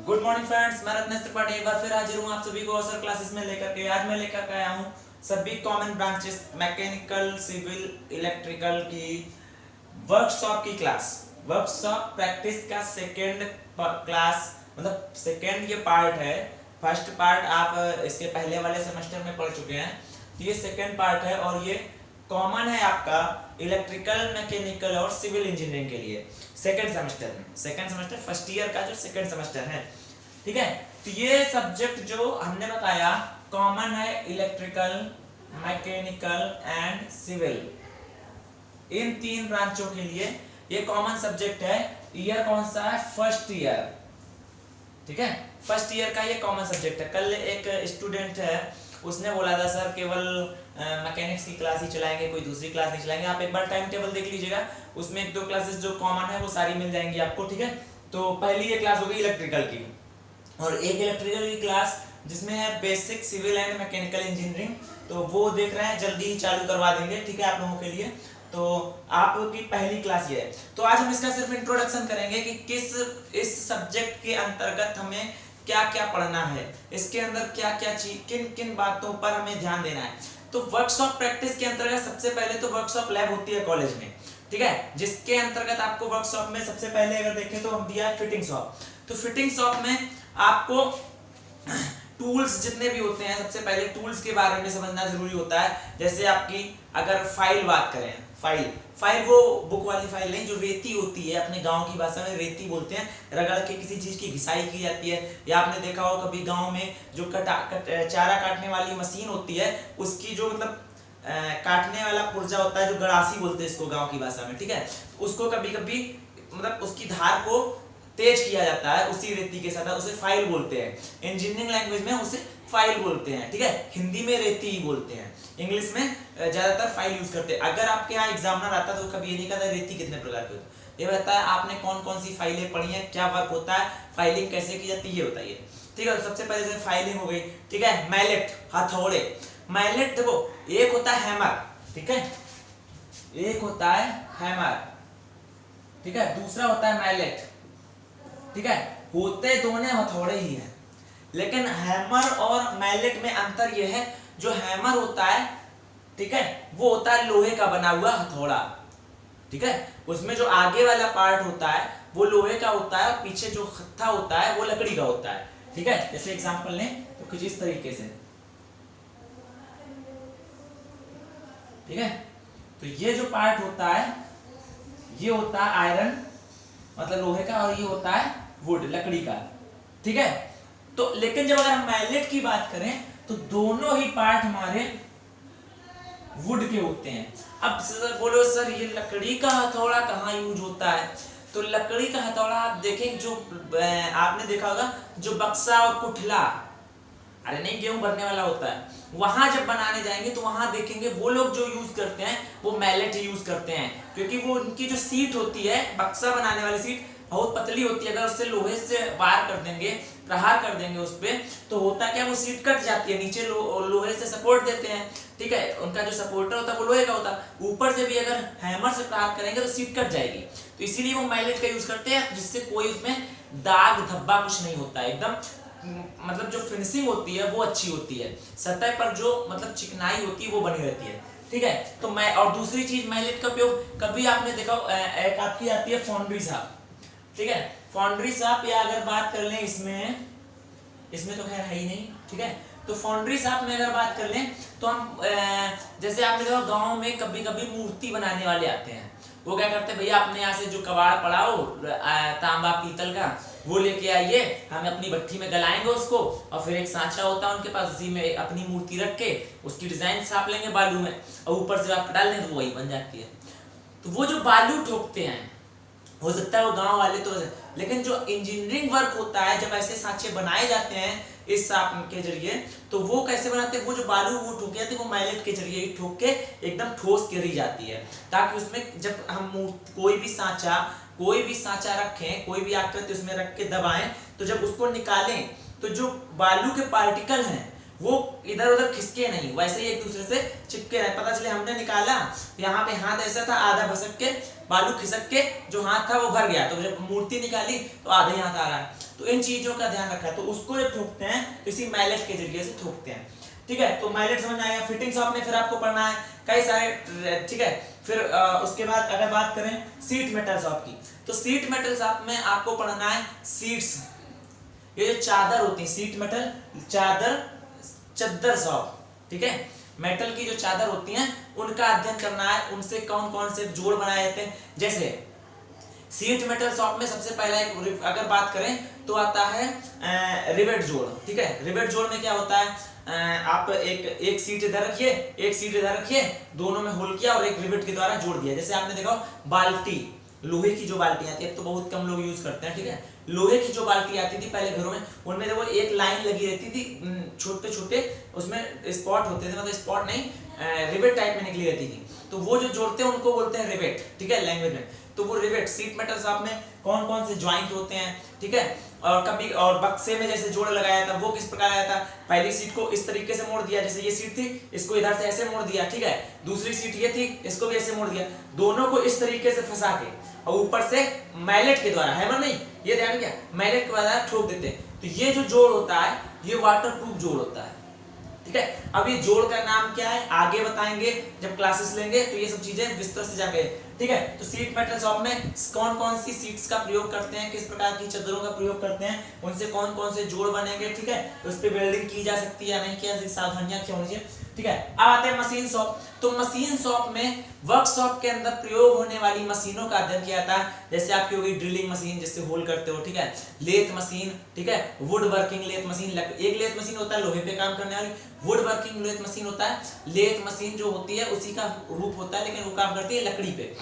Good morning friends, मैं रत्नेश त्रिपाठी एक बार फिर हाजिर हूँ आप सभी को अवसर क्लासेस में लेकर के। आज मैं लेकर के आया हूँ सभी common branches mechanical, civil, electrical की वर्कशॉप की क्लास। वर्कशॉप प्रैक्टिस का सेकेंड क्लास, मतलब सेकेंड ये पार्ट है। फर्स्ट पार्ट आप इसके पहले वाले सेमेस्टर में पढ़ चुके हैं, तो ये सेकेंड पार्ट है और ये कॉमन है आपका इलेक्ट्रिकल, मैकेनिकल और सिविल इंजीनियरिंग के लिए सेकेंड सेमेस्टर में। सेकेंड सेमेस्टर फर्स्ट ईयर का जो सेकेंड सेमेस्टर है, ठीक है। तो ये सब्जेक्ट जो हमने बताया कॉमन है इलेक्ट्रिकल, मैकेनिकल एंड सिविल, इन तीन ब्रांचों के लिए ये कॉमन सब्जेक्ट है। ईयर कौन सा है? फर्स्ट ईयर, ठीक है। फर्स्ट ईयर का ये कॉमन सब्जेक्ट है। कल एक स्टूडेंट है, उसने बोला था सर केवल मैकेनिक्स की क्लास ही चलाएंगे, कोई दूसरी क्लास नहीं चलाएंगे। आप एक बार टाइम टेबल देख लीजिएगा, उसमें एक दो क्लासेस जो कॉमन है वो सारी मिल जाएंगी आपको, ठीक है। तो पहली ये क्लास हो गई इलेक्ट्रिकल की, और एक इलेक्ट्रिकल की क्लास जिसमें है basic civil and mechanical engineering, तो वो देख रहे हैं जल्दी ही चालू करवा देंगे, ठीक है, आप लोगों के लिए। तो आपकी पहली क्लास ये है। तो आज हम इसका सिर्फ इंट्रोडक्शन करेंगे कि इस सब्जेक्ट के अंतर्गत हमें क्या क्या पढ़ना है, इसके अंदर क्या क्या चीज, किन किन बातों पर हमें ध्यान देना है। तो वर्कशॉप प्रैक्टिस के अंतर्गत सबसे पहले तो वर्कशॉप लैब होती है कॉलेज में, ठीक है, जिसके अंतर्गत आपको वर्कशॉप में सबसे पहले अगर देखें तो हम दिया है फिटिंग शॉप। तो फिटिंग शॉप में आपको टूल्स जितने भी होते हैं, सबसे पहले टूल्स के बारे में समझना जरूरी होता है। जैसे आपकी अगर फाइल बात करें, फाइल वो बुक वाली फाइल नहीं, जो रेती होती है, अपने गांव की भाषा में रेती बोलते हैं, रगड़ के किसी चीज की घिसाई की जाती है। या आपने देखा हो कभी गांव में जो चारा काटने वाली मशीन होती है, उसकी जो मतलब काटने वाला पुर्जा होता है, जो गड़ासी बोलते हैं इसको गांव की भाषा में, ठीक है, उसको कभी कभी मतलब उसकी धार को तेज किया जाता है उसी रेती के साथ, उसे फाइल बोलते हैं। इंजीनियरिंग लैंग्वेज में उसे फाइल बोलते हैं, ठीक है। हिंदी में रेती ही बोलते हैं, इंग्लिश में ज्यादातर फाइल यूज करते हैं। अगर आपके यहाँ एग्जामिनर आता तो कभी ये नहीं कहता रेती कितने प्रकार की होती है, ये बताया आपने कौन कौन सी फाइलें पढ़ी हैं, क्या वर्क होता है, फाइलिंग कैसे की जाती है, ये बताइए, ठीक है। तो सबसे पहले से फाइलिंग हो गई, ठीक है। मैलेट, हथौड़े। मैलेट देखो, एक होता है हैमर, ठीक है, एक होता है हैमर, ठीक है, दूसरा होता है मैलेट, ठीक है। होते दोनों हथौड़े ही हैं, लेकिन हैमर और मैलेट में अंतर यह है, जो हैमर होता है, ठीक है, वो होता है लोहे का बना हुआ हथौड़ा, ठीक है। उसमें जो आगे वाला पार्ट होता है वो लोहे का होता है, और पीछे जो हत्था होता है वो लकड़ी का होता है, ठीक है। जैसे एग्जांपल लें तो कुछ इस तरीके से, ठीक है। तो ये जो पार्ट होता है ये होता है आयरन, मतलब लोहे का, और ये होता है वुड, लकड़ी का, ठीक है। तो लेकिन जब अगर हम मैलेट की बात करें तो दोनों ही पार्ट हमारे वुड के होते हैं। अब सर बोलो सर ये लकड़ी का हथौड़ा कहाँ यूज होता है? तो लकड़ी का हथौड़ा आप देखें, जो आपने देखा होगा जो बक्सा और कुठला, अरे नहीं, गेहूं भरने वाला होता है, वहां जब बनाने जाएंगे तो वहां देखेंगे वो लोग जो यूज करते हैं वो मैलेट यूज करते हैं, क्योंकि वो उनकी जो सीट होती है, बक्सा बनाने वाली सीट बहुत पतली होती है। अगर उससे लोहे से वार कर देंगे, प्रहार कर देंगे उस पे, तो होता क्या, वो सीट कट जाती है। नीचे लोहे से सपोर्ट देते हैं, ठीक है, उनका जो सपोर्टर होता है वो लोहे का होता है, ऊपर से भी अगर हैमर से प्रहार करेंगे तो सीट कट जाएगी। तो इसीलिए वो मैलेट का यूज करते हैं, जिससे कोई उसमें दाग धब्बा कुछ नहीं होता है, एकदम मतलब जो फिनिशिंग होती है वो अच्छी होती है, सतह पर जो मतलब चिकनाई होती है वो बनी रहती है, ठीक है। तो मैं, और दूसरी चीज मैलेट का उपयोग कभी आपने देखा, एक आपकी आती है फाउंड्री साहब, ठीक है, फाउंड्री साहब, या अगर बात कर लें इसमें तो खैर है ही नहीं, ठीक है। तो फाउंड्री साहब में अगर बात कर लें तो हम जैसे आपने देखा गांव में कभी कभी मूर्ति बनाने वाले आते हैं, वो क्या करते हैं, भैया अपने यहाँ से जो कबाड़ पड़ा हो तांबा पीतल का वो लेके आइए, हम अपनी भट्ठी में गलाएंगे उसको, और फिर एक सांचा होता है उनके पास, उसी में अपनी मूर्ति रख के उसकी डिजाइन छाप लेंगे बालू में, और ऊपर से आप डाल लें तो वही बन जाती है। तो वो जो बालू ठोकते हैं, हो सकता है वो गांव वाले तो, लेकिन जो इंजीनियरिंग वर्क होता है, जब ऐसे सांचे बनाए जाते हैं इस सांप के जरिए, तो वो कैसे बनाते हैं, वो जो बालू वो ठोके जाते हैं, वो मैलेट के जरिए ही ठोक के एकदम ठोस करी जाती है, ताकि उसमें जब हम कोई भी सांचा रखें, कोई भी आकृति उसमें रख के दबाएं, तो जब उसको निकालें तो जो बालू के पार्टिकल हैं वो इधर उधर खिसके नहीं, वैसे ही एक दूसरे से चिपके रहे। पता चले हमने निकाला, यहाँ पे हाथ ऐसा था, आधा भसक के बालू खिसक के जो हाथ था वो भर गया, तो जब मूर्ति निकाली तो आधा ही हाथ आ रहा है। तो इन चीजों का ध्यान रखा है। तो उसको जब ठोकते हैं तो इसी मैलेट के जरिए से ठोकते हैं, ठीक है। तो मैलेट समझ आएगा। फिटिंग शॉप में फिर आपको पढ़ना है कई सारे, ठीक है। फिर उसके बाद अगर बात करें सीट मेटल शॉप की, तो सीट मेटल शॉप में आपको पढ़ना है सीट्स, ये जो चादर होती है, सीट मेटल चादर, चद्दर शॉप, ठीक है। मेटल की जो चादर होती हैं उनका अध्ययन करना है, उनसे कौन कौन से जोड़ बनाए जाते हैं। जैसे सीट मेटल शॉप में सबसे पहला एक अगर बात करें तो आता है रिवेट जोड़, ठीक है। रिवेट जोड़ में क्या होता है, आप एक सीट इधर रखिए, एक सीट इधर रखिए, दोनों में होल किया और एक रिवेट के द्वारा जोड़ दिया। जैसे आपने देखा बाल्टी, लोहे की जो बाल्टी आती है, अब तो बहुत कम लोग यूज करते हैं, ठीक है। लोहे की जो बाल्टी आती थी पहले घरों में, उनमें देखो एक लाइन लगी रहती थी, छोटे छोटे उसमें स्पॉट होते थे, मतलब स्पॉट नहीं, रिवेट टाइप में निकली रहती थी। तो वो जो जोड़ते हैं उनको बोलते हैं रिवेट, ठीक है, लैंग्वेज में। तो वो रिवेट सीट मेटल शॉप में कौन कौन से ज्वाइंट होते हैं, ठीक है। और कभी और बक्से में जैसे जोड़ लगाया था वो किस प्रकार आया था, पहली सीट को इस तरीके से मोड़ दिया, जैसे ये सीट थी इसको इधर से ऐसे मोड़ दिया, ठीक है। दूसरी सीट ये थी इसको भी ऐसे मोड़ दिया, दोनों को इस तरीके से फंसा के और ऊपर से मैलेट के द्वारा, हैमर नहीं, ये ध्यान क्या, मैलेट के द्वारा ठोक देते हैं। तो ये जो जोड़ होता है ये वाटरप्रूफ जोड़ होता है, ठीक है। अब ये जोड़ का नाम क्या है आगे बताएंगे जब क्लासेस लेंगे, तो ये सब चीजें विस्तार से जाके, ठीक है। तो सीट मेटल शॉप में कौन कौन सी सीट्स का प्रयोग करते हैं, किस प्रकार की चादरों का प्रयोग करते हैं, उनसे कौन कौन से जोड़ बनेंगे, ठीक है। तो उस पर वेल्डिंग की जा सकती है या नहीं, क्या सावधानियां क्या होनी चाहिए, ठीक है। अब आते हैं मशीन शॉप। तो मशीन शॉप में वर्कशॉप के अंदर प्रयोग होने वाली मशीनों का अध्ययन किया जाता है। जैसे आपकी होगी ड्रिलिंग मशीन जिससे होल करते हो, ठीक है। लेथ मशीन, ठीक है। वुड वर्किंग लेथ मशीन, एक लेथ मशीन होता है लोहे पे काम करने वाली, वुड वर्किंग लेथ मशीन होता है। लेथ मशीन जो होती है उसी का रूप होता है, लेकिन वो काम करती है लकड़ी पे।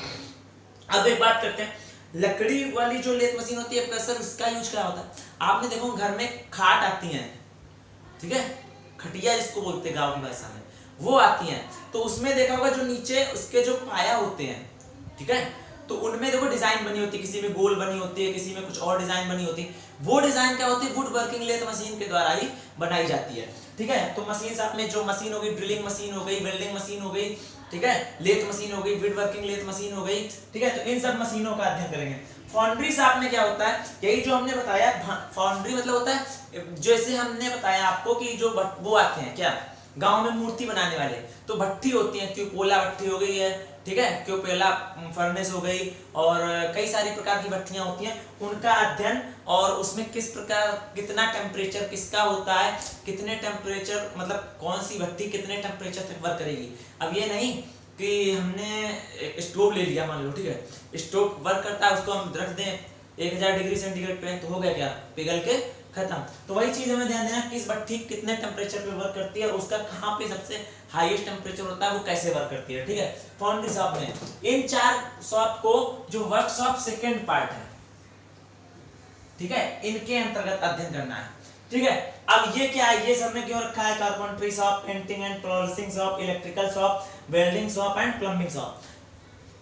अब एक बात करते हैं, लकड़ी वाली जो लेथ मशीन होती है सर इसका यूज क्या होता है। आपने देखो घर में खाट आती है, ठीक है, खटिया जिसको बोलते हैं गांव की भाषा में, वो आती हैं। तो उसमें देखा होगा जो नीचे उसके जो पाया होते हैं, ठीक है, तो उनमें देखो डिजाइन बनी होती है, किसी में गोल बनी होती है, किसी में कुछ और डिजाइन बनी होती है। वो डिजाइन क्या होती है, वुड वर्किंग लेथ मशीन के द्वारा ही बनाई जाती है, ठीक है। तो मशीन साथ में जो मशीन हो गई, ड्रिलिंग मशीन हो गई, वेल्डिंग मशीन हो गई, ठीक है, लेथ मशीन हो गई, वुड वर्किंग लेथ मशीन हो गई, ठीक है। तो इन सब मशीनों का अध्ययन करेंगे। फाउंड्री साथ में क्या होता है, यही जो हमने बताया, फाउंड्री मतलब होता है जैसे हमने बताया आपको कि जो वो आते हैं क्या गांव में मूर्ति बनाने वाले, तो भट्टी होती है, क्योकोला भट्टी हो गई है, ठीक है, क्योपेला फर्नेस हो गई, और कई सारी प्रकार की भट्टियां होती हैं, उनका अध्ययन, और उसमें किस प्रकार कितना टेम्परेचर किसका होता है, कितने टेम्परेचर मतलब कौन सी भट्टी कितने टेम्परेचर तक वर्क करेगी। अब ये नहीं कि हमने एक स्टोव ले लिया मान लो, ठीक है, स्टोव वर्क करता है, उसको हम रख दें 1000 डिग्री सेंटीग्रेड पे, तो हो गया क्या, पिघल के खत्म। तो वही चीज हमें ध्यान देना किस भट्टी कितने टेम्परेचर पे वर्क करती है, और उसका कहाँ पे सबसे हाईएस्ट टेम्परेचर होता है, वो कैसे वर्क करती है, ठीक है। फाउंड्री शॉप में इन 4 शॉप को जो वर्कशॉप सेकेंड पार्ट है, ठीक है, इनके अंतर्गत अध्ययन करना है, ठीक है। अब ये क्या है, ये सब में क्यों रखा है, carpentry shop, painting and polishing shop, electrical shop, welding shop and plumbing shop,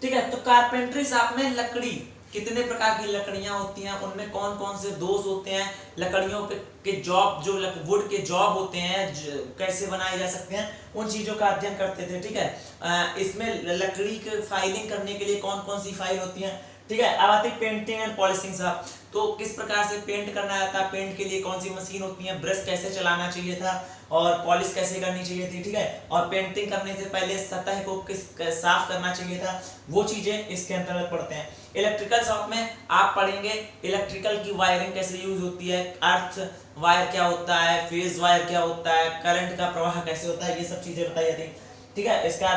ठीक है। तो कारपेंटरी शॉप में लकड़ी, कितने प्रकार की लकड़ियां होती हैं, उनमें कौन कौन से दोष होते हैं, लकड़ियों पे के जॉब जो वुड के जॉब होते हैं कैसे बनाए जा सकते हैं, उन चीजों का अध्ययन करते थे, ठीक है। इसमें लकड़ी के फाइलिंग करने के लिए कौन कौन सी फाइल होती हैं, ठीक है। अब आती है पेंटिंग एंड पॉलिशिंग शॉप, तो किस प्रकार से पेंट करना आता है, पेंट के लिए कौन सी मशीन होती है, ब्रश कैसे चलाना चाहिए था, और पॉलिश कैसे करनी चाहिए थी, ठीक है। और पेंटिंग करने से पहले सतह को किस साफ करना चाहिए था, वो चीजें इसके अंतर्गत पढ़ते हैं। इलेक्ट्रिकल शॉप में आप पढ़ेंगे इलेक्ट्रिकल की वायरिंग कैसे यूज होती है, अर्थ वायर क्या होता है, फेज वायर क्या होता है, करंट का प्रवाह कैसे होता है, ये सब चीजें बताई जाती है, ठीक है। इसका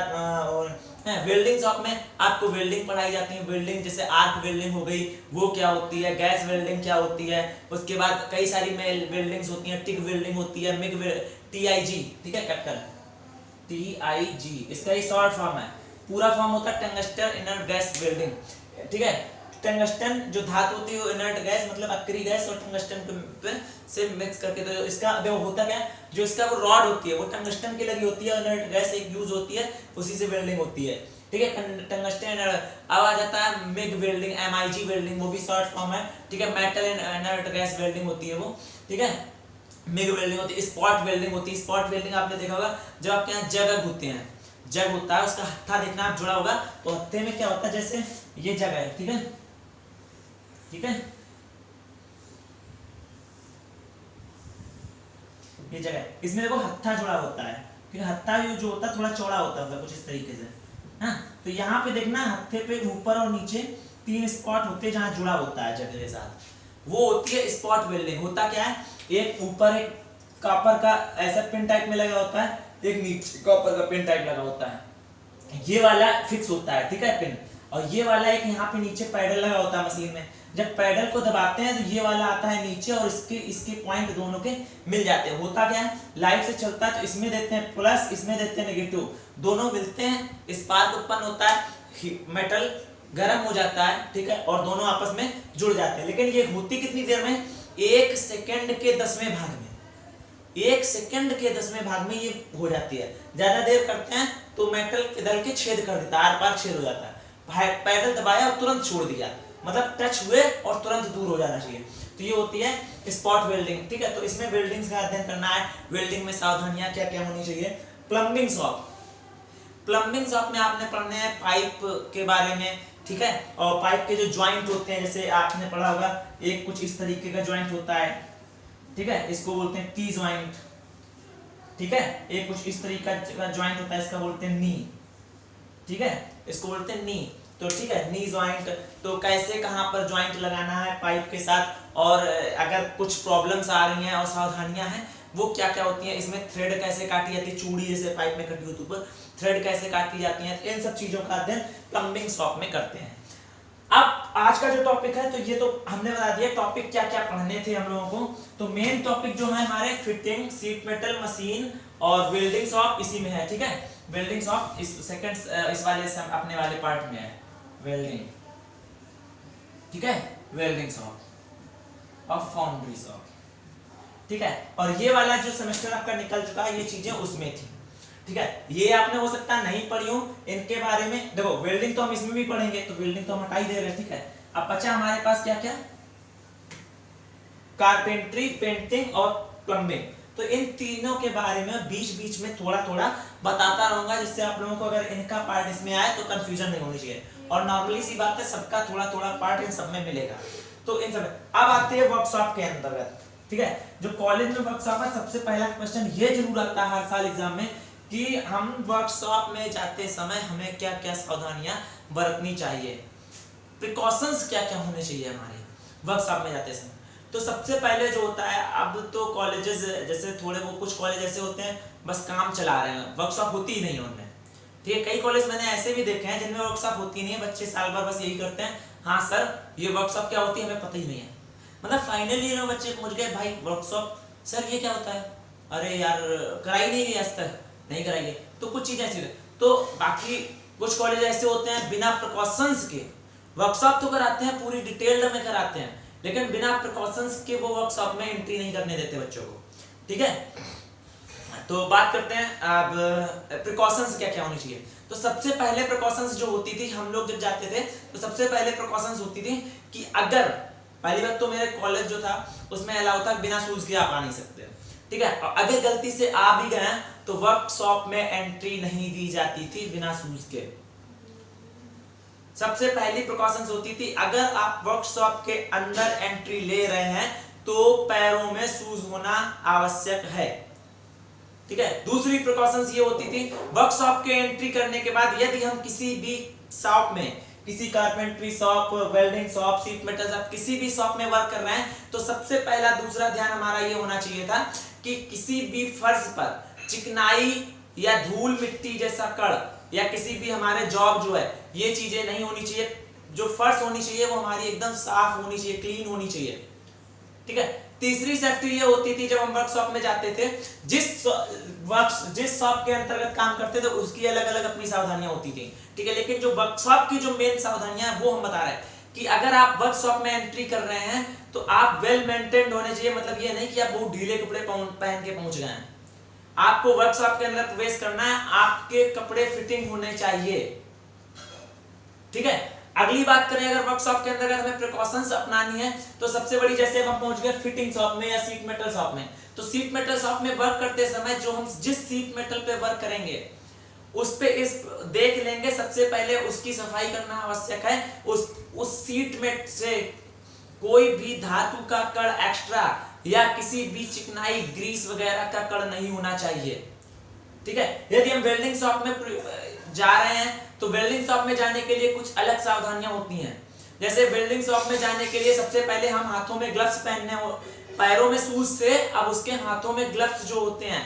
वेल्डिंग शॉप में आपको वेल्डिंग पढ़ाई जाती है, वेल्डिंग जैसे आर्क वेल्डिंग हो गई, वो क्या होती है, गैस वेल्डिंग क्या होती है, उसके बाद कई सारी वेल्डिंग्स होती हैं, टिक वेल्डिंग होती है, मिग TIG, ठीक है, कैपिटल TIG, इसका ये शॉर्ट फॉर्म है, पूरा फॉर्म होता है टंगस्टन इनर्ट गैस वेल्डिंग, ठीक है। टंगस्टन जो धातु होती है वो इनर्ट गैस मतलब अक्रिय गैस और टंगस्टन पे से मिक्स करके, तो इसका वो होता क्या, जो इसका वो रॉड होती है वो टंगस्टन की लगी होती है, इनर्ट गैस एक यूज होती है, उसी से वेल्डिंग होती है, ठीक है, टंगस्टन। अब आ जाता है मिग वेल्डिंग, MIG वेल्डिंग, वो भी शॉर्ट फॉर्म है, ठीक है। मेटल इनर्ट गैस वेल्डिंग होती है वो, ठीक है। मिग वेल्डिंग होती है, स्पॉट वेल्डिंग होती है, स्पॉट वेल्डिंग आपने देखा होगा जब आपके यहाँ जग होते हैं, जग होता है उसका हत्था देखना आप जुड़ा होगा, तो हत्थे में क्या होता है, जैसे ये जगह है, ठीक है, ठीक है, ये जगह, इसमें देखो हत्था जुड़ा होता है, क्योंकि हत्था जो होता है थोड़ा चौड़ा होता है कुछ इस तरीके से, हाँ। तो यहाँ पे देखना हत्थे पे ऊपर और नीचे 3 स्पॉट होते हैं जहाँ जुड़ा होता है जगह के साथ, वो होती है स्पॉट वेल्डिंग। होता क्या है, एक ऊपर एक कॉपर का ऐसा पिन टाइप में लगा होता है, एक नीचे कॉपर का पिन टाइप लगा होता है, ये वाला फिक्स होता है, ठीक है पिन, और ये वाला एक यहाँ पे नीचे पैडल लगा होता है मशीन में। जब पैडल को दबाते हैं तो ये वाला आता है नीचे और इसके पॉइंट दोनों के मिल जाते हैं। होता क्या है, लाइट से चलता है तो इसमें देते हैं प्लस, इसमें देते हैं नेगेटिव, दोनों मिलते हैं, स्पार्क उत्पन्न होता है, मेटल गर्म हो जाता है, ठीक है, और दोनों आपस में जुड़ जाते हैं। लेकिन ये होती कितनी देर में, 1 सेकंड के 10वें भाग में, 1 सेकंड के 10वें भाग में ये हो जाती है। ज्यादा देर करते हैं तो मेटल पिघल के छेद कर देता है, आर पार छेद हो जाता है। पैडल दबाया और तुरंत छोड़ दिया, मतलब टच हुए और तुरंत दूर हो जाना चाहिए, तो ये होती है स्पॉट वेल्डिंग, ठीक है। तो इसमें वेल्डिंग का अध्ययन करना है, वेल्डिंग में सावधानियां क्या क्या होनी चाहिए। प्लम्बिंग शॉप, प्लम्बिंग शॉप में आपने पढ़ने हैं पाइप के बारे में, ठीक है, और पाइप के जो ज्वाइंट होते हैं, जैसे आपने पढ़ा होगा एक कुछ इस तरीके का ज्वाइंट होता है, ठीक है, इसको बोलते हैं टी ज्वाइंट, ठीक है, एक कुछ इस तरीके का ज्वाइंट होता है, इसका बोलते हैं नी, ठीक है, इसको बोलते हैं नी, तो ठीक है, नी ज्वाइंट। तो कैसे कहाँ पर ज्वाइंट लगाना है पाइप के साथ, और अगर कुछ प्रॉब्लम्स आ रही हैं और सावधानियां हैं वो क्या क्या होती हैं, इसमें थ्रेड कैसे काटी जाती है, चूड़ी जैसे पाइप में कटी होती है ऊपर, थ्रेड कैसे काटी जाती है, इन सब चीजों का अध्ययन प्लम्बिंग शॉप में करते हैं। अब आज का जो टॉपिक है, तो ये तो हमने बता दिया टॉपिक क्या क्या पढ़ने थे हम लोगों को। तो मेन टॉपिक जो है हमारे फिटिंग, सीट मेटल मशीन और वेल्डिंग शॉप इसी में है, ठीक है। वेल्डिंग शॉप इस सेकंड इस वाले अपने वाले पार्ट में है, वेल्डिंग, ठीक है, वेल्डिंग शॉप और फाउंड्री शॉप, ठीक है। और ये वाला जो सेमेस्टर आपका निकल चुका है, ये चीजें उसमें थी, ठीक है। ये आपने हो सकता नहीं पढ़ी हो, इनके बारे में देखो, वेल्डिंग तो हम इसमें भी पढ़ेंगे, तो वेल्डिंग तो हम हटा ही दे रहे हैं, ठीक है। अब बचा हमारे पास क्या क्या, कारपेंट्री, पेंटिंग और प्लम्बिंग। तो इन तीनों के बारे में बीच बीच में थोड़ा थोड़ा बताता रहूंगा, जिससे आप लोगों को अगर इनका पार्ट इसमें आए तो कंफ्यूजन नहीं होनी चाहिए, और नॉर्मली सी बात है, सबका थोड़ा थोड़ा पार्ट इन सब में मिलेगा। तो इन सब अब आते हैं वर्कशॉप के अंतर्गत, ठीक है। जो कॉलेज में वर्कशॉप है, सबसे पहला क्वेश्चन ये जरूर आता है हर साल एग्जाम में कि हम वर्कशॉप में जाते समय हमें क्या क्या सावधानियां बरतनी चाहिए, प्रिकॉशंस क्या क्या होने चाहिए हमारे वर्कशॉप में जाते समय। तो सबसे पहले जो होता है, अब तो कॉलेजेस जैसे थोड़े वो कुछ कॉलेज ऐसे होते हैं बस काम चला रहे हैं, वर्कशॉप होती ही नहीं उनमें, ठीक है। कई कॉलेज मैंने ऐसे भी देखे हैं जिनमें वर्कशॉप होती नहीं है, बच्चे साल भर बस यही करते हैं, हाँ सर ये वर्कशॉप क्या होती है हमें पता ही नहीं है, मतलब फाइनल ईयर में बच्चे पहुंच गए, भाई वर्कशॉप सर ये क्या होता है, अरे यार कराई नहीं आज तक, नहीं कराइए। तो कुछ चीजें ऐसी, तो बाकी कुछ कॉलेज ऐसे होते हैं बिना प्रिकॉशंस के वर्कशॉप तो कराते हैं, पूरी डिटेल्ड में कराते हैं, लेकिन बिना प्रिकॉशंस के वो वर्कशॉप में एंट्री नहीं करने देते बच्चों को, ठीक है। तो बात करते हैं अब प्रिकॉशंस क्या क्या होनी चाहिए। तो सबसे पहले प्रिकॉशंस जो होती थी, हम लोग जब जाते थे तो सबसे पहले प्रिकॉशंस होती थी कि अगर पहली बात तो मेरे कॉलेज जो था उसमें अलाउ था बिना शूज के आप आ नहीं सकते, ठीक है। और अगर गलती से आ भी गए तो वर्कशॉप में एंट्री नहीं दी जाती थी बिना शूज के। सबसे पहली प्रिकॉशंस होती थी, अगर आप वर्कशॉप के अंदर एंट्री ले रहे हैं तो पैरों में शूज होना आवश्यक है, ठीक है। दूसरी प्रिकॉशंस ये होती थी, वर्कशॉप के एंट्री करने के बाद यदि हम किसी भी शॉप में, किसी carpentry shop, welding shop, seat metal shop, किसी भी शॉप में वर्क कर रहे हैं तो सबसे पहला दूसरा ध्यान हमारा ये होना चाहिए था कि किसी भी फर्श पर चिकनाई या धूल मिट्टी जैसा कण या किसी भी हमारे जॉब जो है ये चीजें नहीं होनी चाहिए। जो फर्श होनी चाहिए वो हमारी एकदम साफ होनी चाहिए, क्लीन होनी चाहिए, ठीक है। तीसरी सेफ्टी ये होती थी जब हम वर्कशॉप में जाते थे, जिस शॉप के अंतर्गत काम करते थे उसकी अलग अलग अपनी सावधानियां होती थी, ठीक है। लेकिन जो वर्कशॉप की जो मेन सावधानियां हैं वो हम बता रहे हैं कि अगर आप वर्कशॉप में एंट्री कर रहे हैं तो आप वेल मेंटेन्ड होने चाहिए, मतलब ये नहीं कि आप बहुत ढीले कपड़े पहन के पहुंच गए हैं। आपको वर्कशॉप के अंदर प्रवेश करना है, आपके कपड़े फिटिंग होने चाहिए, ठीक है। अगली बात करें अगर वर्कशॉप के अंदर हमें प्रिकॉशंस अपनानी है तो सबसे बड़ी, जैसे हम पहुंच गए फिटिंग शॉप में या सीट मेटल शॉप में, तो सीट मेटल शॉप में वर्क करते समय जो हम जिस सीट मेटल पे वर्क करेंगे उस पे इस देख लेंगे, सबसे पहले उसकी सफाई करना आवश्यक है। उस सीट में से कोई भी धातु का कण एक्स्ट्रा या किसी भी चिकनाई ग्रीस वगैरह का कण नहीं होना चाहिए। ठीक है, यदि हम वेल्डिंग शॉप में जा रहे हैं तो वेल्डिंग शॉप में जाने के लिए कुछ अलग सावधानियां होती हैं। जैसे वेल्डिंग शॉप में जाने के लिए सबसे पहले हम हाथों में ग्लव्स पहनने, पैरों में शूज से, अब उसके हाथों में ग्लव्स जो होते हैं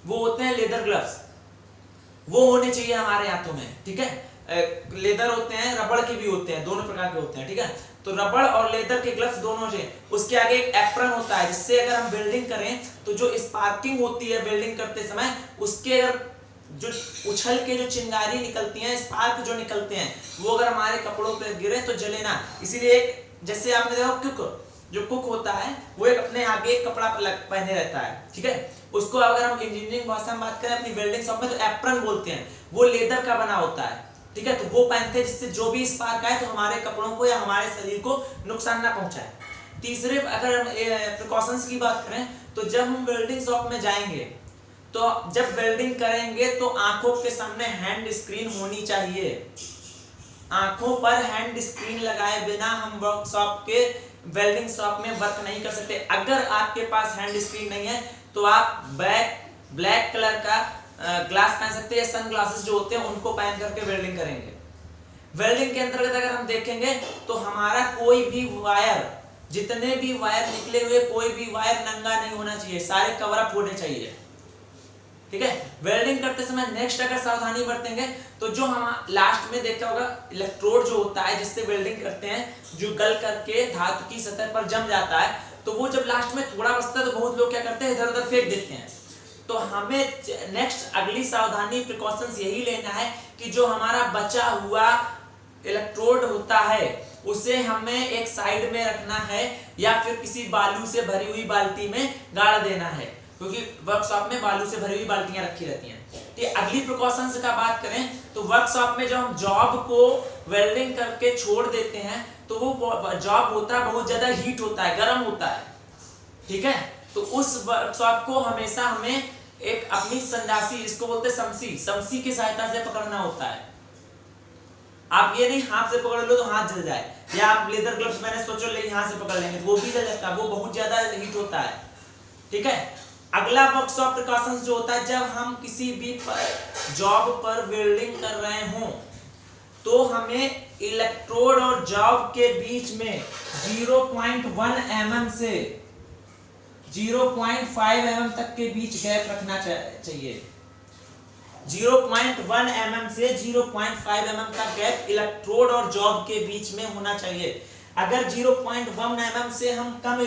वो होते हैं लेदर ग्लव्स, वो होने चाहिए हमारे हाथों में। ठीक है, लेदर होते हैं, रबड़ के भी होते हैं, दोनों प्रकार के होते हैं। ठीक है, तो रबड़ और लेदर के ग्लव्स दोनों से। उसके आगे एक एप्रन होता है, जिससे अगर हम वेल्डिंग करें तो जो स्पार्किंग होती है वेल्डिंग करते समय, उसके अगर जो उछल के जो चिंगारी निकलती हैं, स्पार्क जो निकलते हैं, वो अगर हमारे कपड़ों पे गिरे तो जले ना। इसीलिए एक, जैसे आपने देखा कुक, जो कुक होता है वो एक अपने आगे एक कपड़ा पहने रहता है। ठीक है, उसको अगर हम इंजीनियरिंग भाषा में बात करें अपनी वेल्डिंग शॉप में तो एप्रन बोलते हैं। वो लेदर का बना होता है। ठीक है, तो वो पहनते हैं जिससे जो भी स्पार्क आए तो हमारे कपड़ों को या हमारे शरीर को नुकसान ना पहुंचाए। तीसरे, अगर हम प्रिकॉशंस की बात करें तो जब हम वेल्डिंग शॉप में जाएंगे तो जब वेल्डिंग करेंगे तो आंखों के सामने हैंड स्क्रीन होनी चाहिए। आंखों पर हैंड स्क्रीन लगाए बिना हम वर्कशॉप के वेल्डिंग शॉप में वर्क नहीं कर सकते। अगर आपके पास हैंड स्क्रीन नहीं है तो आप ब्लैक कलर का ग्लास पहन सकते हैं, सन ग्लासेस जो होते हैं उनको पहन करके वेल्डिंग करेंगे। वेल्डिंग के अंतर्गत अगर हम देखेंगे तो हमारा कोई भी वायर, जितने भी वायर निकले हुए, कोई भी वायर नंगा नहीं होना चाहिए, सारे कवर अप होने चाहिए। ठीक है, वेल्डिंग करते समय नेक्स्ट अगर सावधानी बरतेंगे तो जो हम लास्ट में देखा होगा, इलेक्ट्रोड जो होता है जिससे वेल्डिंग करते हैं, जो गल करके धातु की सतह पर जम जाता है, तो वो जब लास्ट में थोड़ा बचता है तो बहुत लोग क्या करते हैं, इधर उधर फेंक देते हैं। तो हमें नेक्स्ट अगली सावधानी प्रिकॉशंस यही लेना है कि जो हमारा बचा हुआ इलेक्ट्रोड होता है उसे हमें एक साइड में रखना है या फिर किसी बालू से भरी हुई बाल्टी में गाड़ देना है, क्योंकि वर्कशॉप में बालू से भरी हुई बाल्टियां रखी रहती हैं। तो अगली प्रिकॉशंस का बात करें तो वर्कशॉप में जब हम जॉब को वेल्डिंग करके छोड़ देते हैं तो वो जॉब होता है बहुत ज्यादा हीट होता है, गर्म होता है। ठीक है, तो उस वर्कशॉप को हमेशा हमें एक अपनी संडासी, इसको बोलते हैं समसी की सहायता से पकड़ना होता है। आप ये नहीं हाथ से पकड़ लो तो हाथ जल जाए, या आप लेदर ग्लव्स मैंने सोचो ले हाथ से पकड़ लेंगे तो वो भी जल जाता है, वो बहुत ज्यादा हीट होता है। ठीक है, अगला वर्कशॉप प्रिकॉशंस जो होता है, जब हम किसी भी जॉब पर वेल्डिंग कर रहे हों तो हमें इलेक्ट्रोड और जॉब के बीच में 0.1 mm से 0.5 mm तक के बीच गैप रखना चाहिए। 0.1 mm से 0.5 mm का गैप इलेक्ट्रोड और जॉब के बीच में होना चाहिए। अगर 0.1 mm से हम कम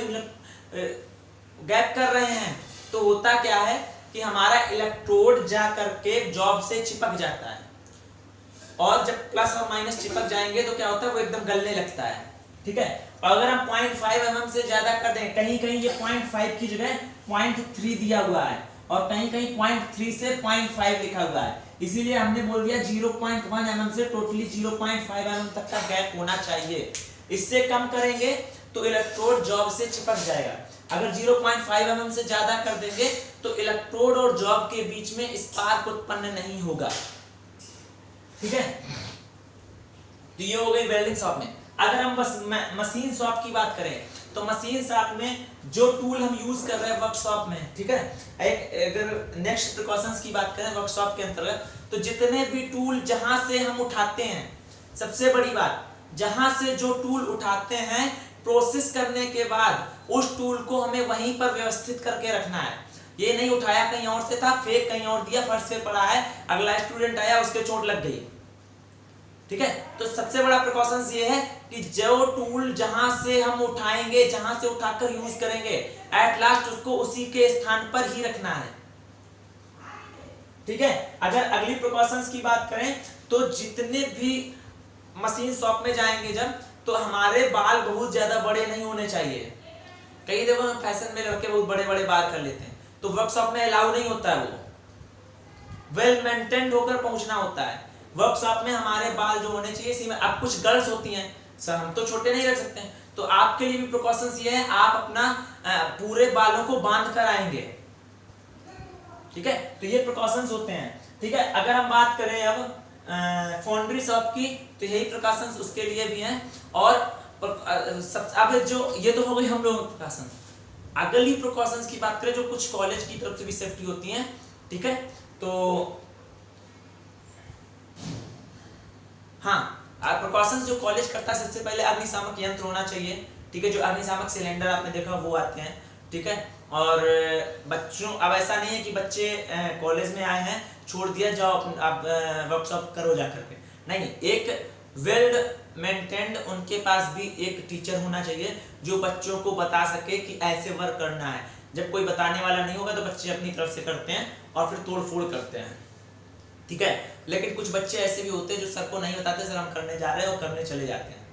गैप कर रहे हैं तो होता क्या है कि हमारा इलेक्ट्रोड जा करके जॉब से चिपक जाता है, और जब प्लस और माइनस चिपक जाएंगे तो क्या होता है, वो एकदम गलने लगता है। ठीक है, और अगर हम 0.5 mm से ज्यादा कर दें, कहीं कहीं ये 0.5 की जगह 0.3 दिया हुआ है और कहीं कहीं 0.3 से 0.5 लिखा हुआ है, इसीलिए हमने बोल दिया 0.1 mm से टोटली 0.5 mm तक का गैप होना चाहिए। इससे कम करेंगे तो इलेक्ट्रोड जॉब से चिपक जाएगा। अगर 0.5 mm से ज्यादा कर देंगे तो इलेक्ट्रोड और जॉब के बीच में स्पार्क उत्पन्न नहीं होगा। ठीक है, तो ये हो गई वेल्डिंग शॉप में। अगर हम बस मशीन शॉप की बात करें तो मशीन शॉप में जो टूल हम यूज कर रहे हैं वर्कशॉप में, ठीक है, अगर नेक्स्ट प्रिकॉशंस की बात करें वर्कशॉप के अंतर्गत, तो जितने भी टूल जहां से हम उठाते हैं, सबसे बड़ी बात, जहां से जो टूल उठाते हैं प्रोसेस करने के बाद उस टूल को हमें वहीं पर व्यवस्थित करके रखना है। ये नहीं उठाया कहीं और से था, फेंक कहीं और दिया, फर्श पे पड़ा है, अगला स्टूडेंट आया उसके चोट लग गई। ठीक है, तो सबसे बड़ा प्रिकॉशंस ये है कि जो टूल जहां से हम उठाएंगे, जहां से उठाकर यूज करेंगे, एट लास्ट उसको उसी के स्थान पर ही रखना है। ठीक है, अगर अगली प्रिकॉशंस की बात करें तो जितने भी मशीन शॉप में जाएंगे जब, तो हमारे बाल बहुत ज्यादा बड़े नहीं होने चाहिए। कई देखो फैशन में लड़के बहुत बड़े बड़े बाल कर लेते हैं, तो वर्कशॉप में अलाउ नहीं होता है, वो वेल मेंटेन्ड होकर पहुंचना होता है। वर्कशॉप में हमारे बाल जो होने चाहिए इसी में। अब कुछ गर्ल्स होती हैं, सर हम तो छोटे नहीं रख सकते हैं, तो आपके लिए भी प्रिकॉशंस ये है, आप अपना पूरे बालों को बांध कर आएंगे। ठीक है, तो ये प्रिकॉशंस होते हैं। ठीक है, अगर हम बात करें अब फाउंड्री शॉप की, तो यही प्रिकॉशंस उसके लिए भी हैं। और अब जो ये तो हो गई हम लोगों की प्रिकॉशन। अगली प्रिकॉशंस की बात करें जो कुछ कॉलेज की तरफ से भी सेफ्टी होती है, ठीक है। तो हाँ, प्रिकॉशंस जो कॉलेज करता है, सबसे पहले अग्निशामक यंत्र होना चाहिए, ठीक है। जो अग्निशामक सिलेंडर आपने देखा वो आते हैं, ठीक है। और बच्चों, अब ऐसा नहीं है कि बच्चे कॉलेज में आए हैं छोड़ दिया जाओ आप वर्कशॉप करो जा करके, नहीं, एक वेल मेंटेन्ड उनके पास भी एक टीचर होना चाहिए जो बच्चों को बता सके कि ऐसे वर्क करना है। जब कोई बताने वाला नहीं होगा तो बच्चे अपनी तरफ से करते हैं और फिर तोड़ फोड़ करते हैं, ठीक है। लेकिन कुछ बच्चे ऐसे भी होते हैं जो सर को नहीं बताते, सर हम करने जा रहे हैं और करने चले जाते हैं,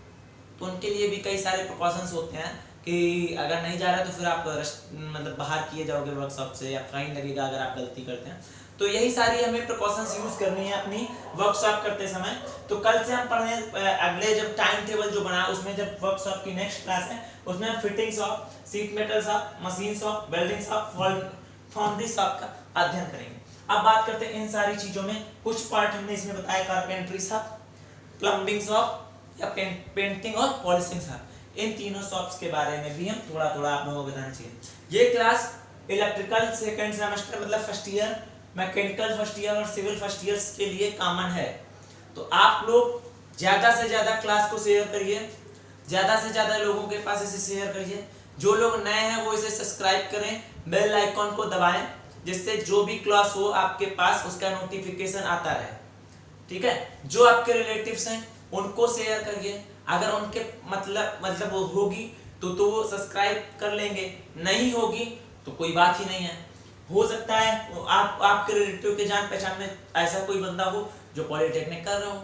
तो उनके लिए भी कई सारे प्रिकॉशंस होते हैं कि अगर नहीं जा रहा तो फिर आप मतलब बाहर किए जाओगे वर्कशॉप से या फाइन लगेगा अगर आप गलती करते हैं। तो यही सारी हमें प्रिकॉशंस यूज करनी है अपनी वर्कशॉप करते समय। तो कल से हम पढ़े अगले जब टाइम टेबल जो बना उसमें, जब वर्कशॉप की नेक्स्ट क्लास है उसमें हम fitting shop, sheet metal shop, machine shop, welding shop, foundry shop का अध्ययन करेंगे। अब बात करते हैं इन सारी चीजों में कुछ पार्ट हमने इसमें बताया, कारपेंट्री शॉप, प्लम्बिंग शॉप या पेंटिंग और पॉलिशिंग शॉप, इन तीनों शॉप्स के बारे में भी हम थोड़ा थोड़ा आप लोगों को बताना चाहिए। ये क्लास इलेक्ट्रिकल सेकंड सेमेस्टर मतलब first year, mechanical first year और सिविल फर्स्ट ईयर के लिए कॉमन है। तो आप लोग ज्यादा से ज्यादा क्लास को शेयर करिए, ज्यादा से ज्यादा लोगों के पास इसे शेयर करिए। जो लोग नए हैं वो इसे सब्सक्राइब करें, बेल आइकॉन को दबाएं, जिससे जो भी क्लास हो आपके पास उसका नोटिफिकेशन आता रहे, ठीक है। जो आपके रिलेटिव्स हैं उनको शेयर करिए, अगर उनके मतलब होगी तो वो सब्सक्राइब कर लेंगे, नहीं होगी तो कोई बात ही नहीं है। हो सकता है आपके रिलेटिव के जान पहचान में ऐसा कोई बंदा हो जो पॉलिटेक्निक कर रहा हो,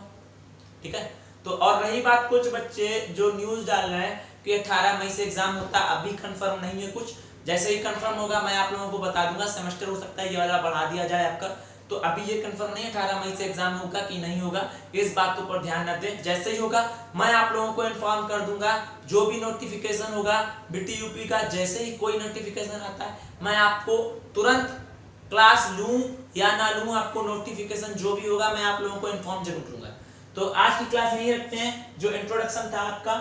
ठीक है। तो और रही बात, कुछ बच्चे जो न्यूज़ डाल रहे हैं कि 18 मई से एग्जाम होता, अभी कंफर्म नहीं है कुछ, जैसे ही कंफर्म होगा मैं आप लोगों को बता दूंगा। सेमेस्टर हो सकता है ये वाला बढ़ा दिया जाए आपका, तो अभी ये कंफर्म नहीं है 18 मई से एग्जाम होगा कि नहीं होगा, इस बात के ऊपर ध्यान न दें। जैसे ही होगा मैं आप लोगों को इन्फॉर्म कर दूंगा, जो भी नोटिफिकेशन होगा बीटीयूपी का, जैसे ही कोई नोटिफिकेशन आता है मैं आपको तुरंत क्लास लूं या ना लूं, आपको नोटिफिकेशन जो भी होगा मैं आप लोगों को इन्फॉर्म जरूर करूंगा। तो आज की क्लास यही रखते हैं। जो इंट्रोडक्शन था आपका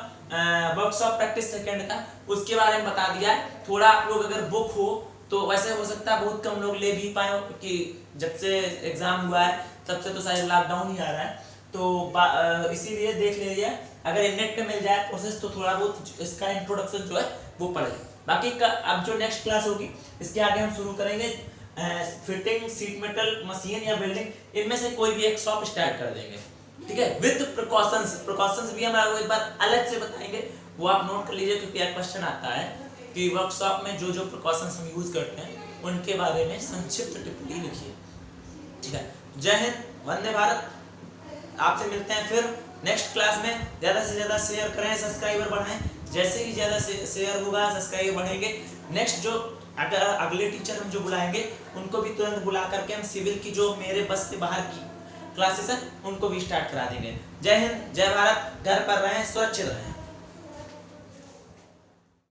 वर्कशॉप प्रैक्टिस सेकंड का, उसके बारे में बता दिया है। थोड़ा आप लोग अगर बुक हो तो वैसे हो सकता है बहुत कम लोग ले भी पाए, कि जब से एग्जाम हुआ है तब से तो शायद लॉकडाउन ही आ रहा है, तो इसीलिए देख लीजिए। अगर नेट पे मिल जाए प्रोसेस तो थोड़ा बहुत इसका इंट्रोडक्शन जो है वो पढ़ लें। बाकी का अब जो नेक्स्ट क्लास होगी इसके आगे हम शुरू करेंगे फिटिंग, शीट मेटल, मशीन या बिल्डिंग, इनमें से कोई भी एक शॉप स्टार्ट कर देंगे, ठीक है, विद प्रिकॉशंस भी हम आपको एक बार अलग से बताएंगे, वो आप नोट कर लीजिए, क्योंकि एक क्वेश्चन आता है कि वर्कशॉप में जो जो प्रिकॉशंस हम यूज करते हैं उनके बारे में संक्षिप्त टिप्पणी लिखिए, ठीक है। जय हिंद, वंदे भारत। आपसे मिलते हैं फिर नेक्स्ट क्लास में। ज़्यादा से ज़्यादा शेयर करें, सब्सक्राइबर बढ़ाएं, जैसे ही ज़्यादा शेयर होगा सब्सक्राइबर बढ़ेंगे। नेक्स्ट जो अगर अगले टीचर हम जो बुलाएंगे उनको भी तुरंत बुला करके हम सिविल की जो मेरे बस से बाहर की क्लासेस हैं उनको भी स्टार्ट करा देंगे। जय हिंद, जय भारत। घर पर रहें, सुरक्षित रहें।